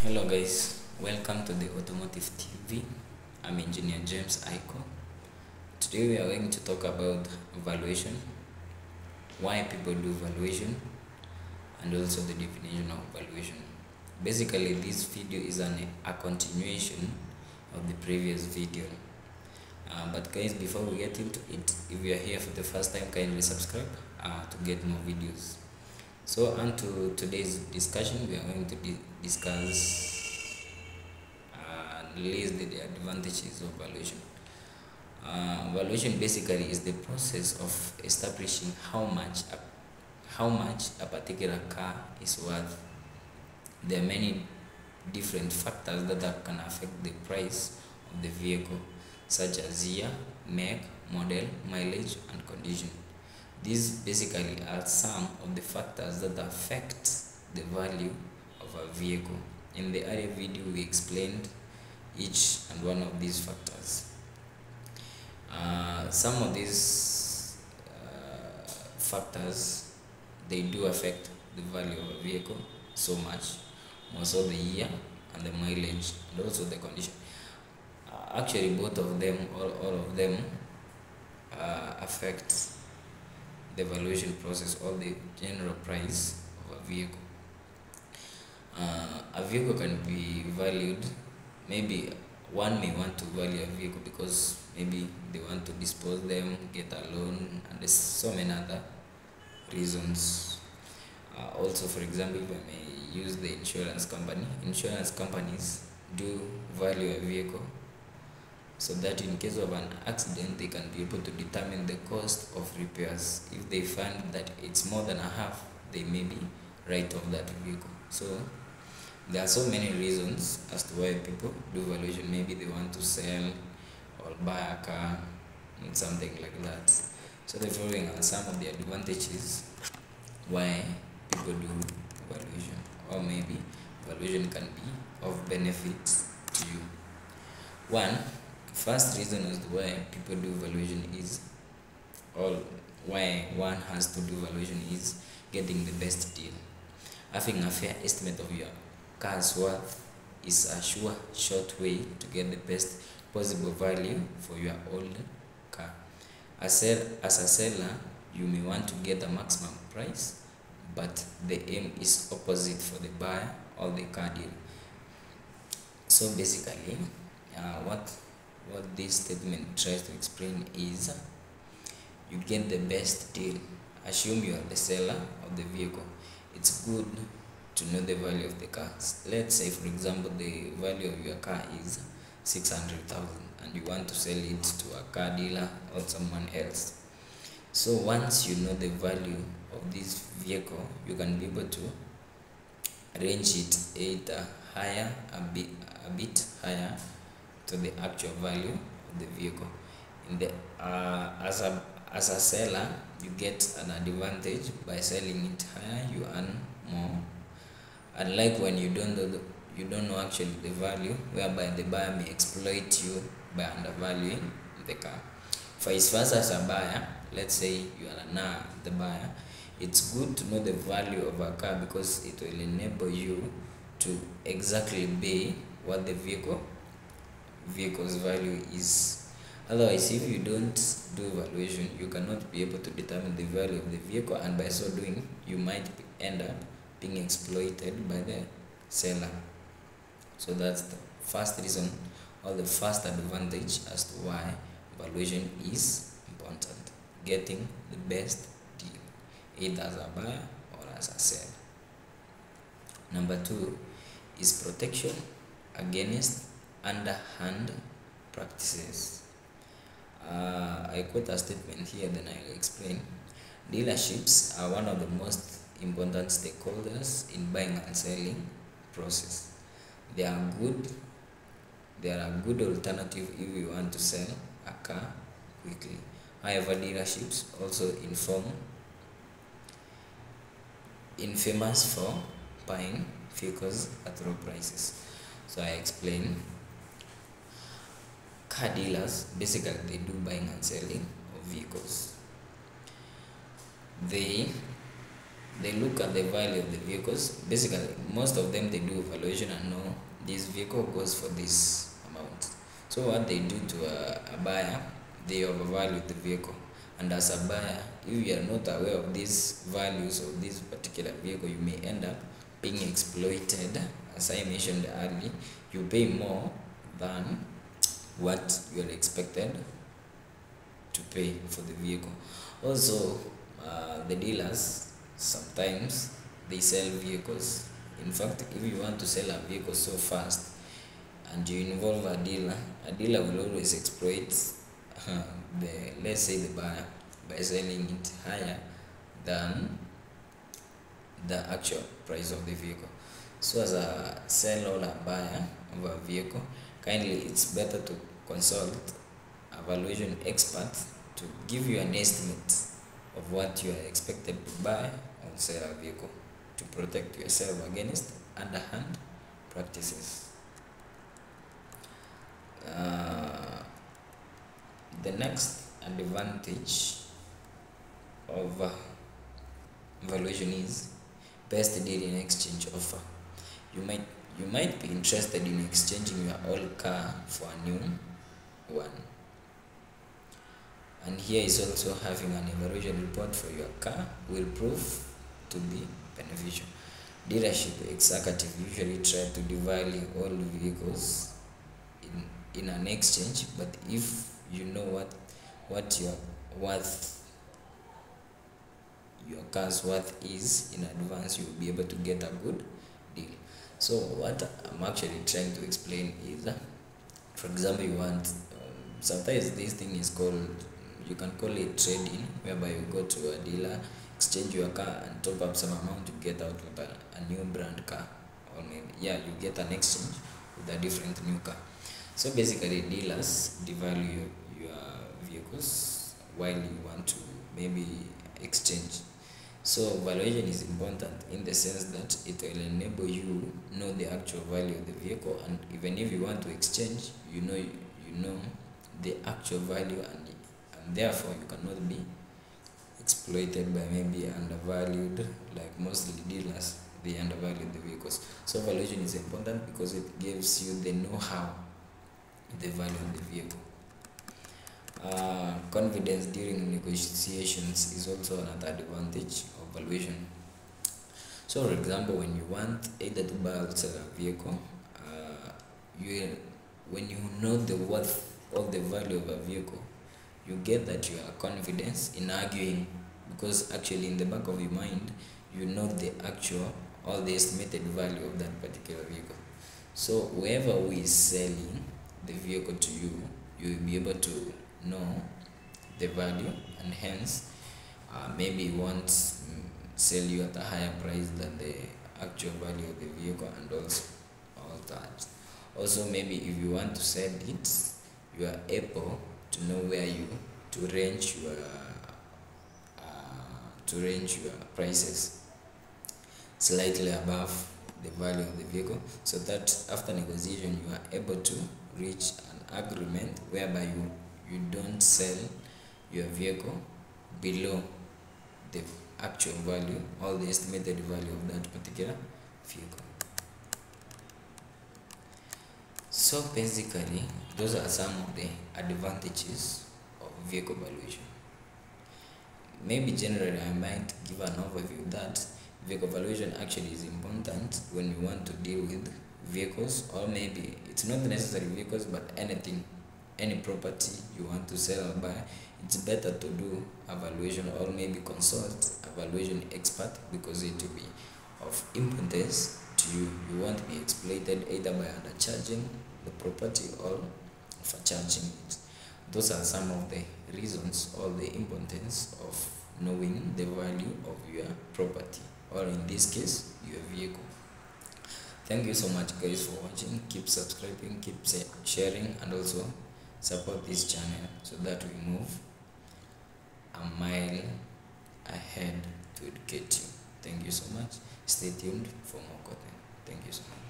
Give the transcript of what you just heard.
Hello guys, welcome to the Automotive TV. I'm Engineer James Aiko. Today we are going to talk about valuation, why people do valuation, and also the definition of valuation. Basically, this video is a continuation of the previous video. But guys, before we get into it, if you are here for the first time, kindly subscribe to get more videos. So on to today's discussion, we are going to discuss and list the advantages of valuation. Valuation basically is the process of establishing how much a particular car is worth. There are many different factors that can affect the price of the vehicle, such as year, make, model, mileage, and condition. These basically are some of the factors that affect the value of a vehicle. In the earlier video, we explained each and one of these factors. Some of these factors, they do affect the value of a vehicle so much, more so the year and the mileage and also the condition. Actually, both of them, all of them affect the valuation process or the general price of a vehicle. A vehicle can be valued, maybe one may want to value a vehicle because maybe they want to dispose them, get a loan, and there's so many other reasons. Also, for example, if I may use the insurance companies do value a vehicle so that in case of an accident they can be able to determine the cost of repairs. If they find that it's more than a half, they may be write off that vehicle. So there are so many reasons as to why people do valuation. Maybe they want to sell or buy a car and something like that. So the following are some of the advantages why people do valuation, or maybe valuation can be of benefit to you. First reason as to why people do valuation is, or why one has to do valuation, is getting the best deal. Having a fair estimate of your car's worth is a short way to get the best possible value for your old car. As a seller, you may want to get the maximum price, but the aim is opposite for the buyer or the car deal. So basically, what this statement tries to explain is, you get the best deal. Assume you are the seller of the vehicle. It's good to know the value of the car. Let's say, for example, the value of your car is 600,000 and you want to sell it to a car dealer or someone else. So once you know the value of this vehicle, you can be able to range it either higher, a bit higher to the actual value of the vehicle. In the as a seller, you get an advantage by selling it higher. You earn more, unlike when you don't know actually the value, whereby the buyer may exploit you by undervaluing the car. Vice versa, as a buyer, let's say you are now the buyer, it's good to know the value of a car because it will enable you to exactly pay what the vehicle's value is. Otherwise, if you don't do valuation, you cannot be able to determine the value of the vehicle, and by so doing, you might end up being exploited by the seller. So that's the first reason, or the first advantage as to why valuation is important. Getting the best deal, either as a buyer or as a seller. Number 2 is protection against underhand practices. I quote a statement here, then I'll explain. Dealerships are one of the most important stakeholders in buying and selling process. They are a good alternative if you want to sell a car quickly. However, dealerships also infamous for buying vehicles at low prices. So I explain. Car dealers, basically, they do buying and selling of vehicles. They they look at the value of the vehicles. Basically, most of them, they do evaluation and know this vehicle goes for this amount. So what they do to a buyer, they overvalue the vehicle. And as a buyer, if you are not aware of these values of this particular vehicle, you may end up being exploited. As I mentioned earlier, you pay more than what you are expected to pay for the vehicle. Also, the dealers, sometimes they sell vehicles. In fact, if you want to sell a vehicle so fast and you involve a dealer will always exploit let's say the buyer, by selling it higher than the actual price of the vehicle. So as a seller or a buyer of a vehicle, kindly it's better to consult a valuation expert to give you an estimate of what you are expected to buy or sell a vehicle, to protect yourself against underhand practices. The next advantage of valuation is best deal in exchange offer. You might be interested in exchanging your old car for a new one, and here is also having an evaluation report for your car will prove to be beneficial. Dealership executive usually try to devalue all vehicles in an exchange, but if you know what your car's worth is in advance, you will be able to get a good deal. So what I'm actually trying to explain is, for example, you want sometimes this thing is called, you can call it trade-in, whereby you go to a dealer, exchange your car and top up some amount to get out with a new brand car, or maybe you get an exchange with a different new car. So basically, dealers devalue your vehicles while you want to maybe exchange. So valuation is important in the sense that it will enable you know the actual value of the vehicle, and even if you want to exchange, you know the actual value, and therefore you cannot be exploited by maybe undervalued, like mostly dealers, they undervalue the vehicles. So valuation is important because it gives you the know-how, the value of the vehicle. Confidence during negotiations is also another advantage of valuation. So for example, when you want either to buy or sell a vehicle, when you know the worth of the value of a vehicle, you get that you are confident in arguing, because actually in the back of your mind you know the actual or the estimated value of that particular vehicle. So whoever who is selling the vehicle to you, you will be able to know the value, and hence maybe you won't sell you at a higher price than the actual value of the vehicle, and also all that. Also, maybe if you want to sell it, you are able to know where to range your prices slightly above the value of the vehicle, so that after negotiation you are able to reach an agreement whereby you don't sell your vehicle below the actual value or the estimated value of that particular vehicle. So basically, those are some of the advantages of vehicle valuation. Maybe generally I might give an overview that vehicle valuation actually is important when you want to deal with vehicles, or maybe it's not necessarily vehicles, but anything, any property you want to sell or buy. It's better to do a valuation, or maybe consult a valuation expert, because it will be of importance to you. You won't be exploited either by undercharging the property or for charging it. Those are some of the reasons or the importance of knowing the value of your property, or in this case, your vehicle. Thank you so much guys for watching. Keep subscribing, keep sharing, and also support this channel so that we move a mile ahead to educate you. Thank you so much. Stay tuned for more content. Thank you so much.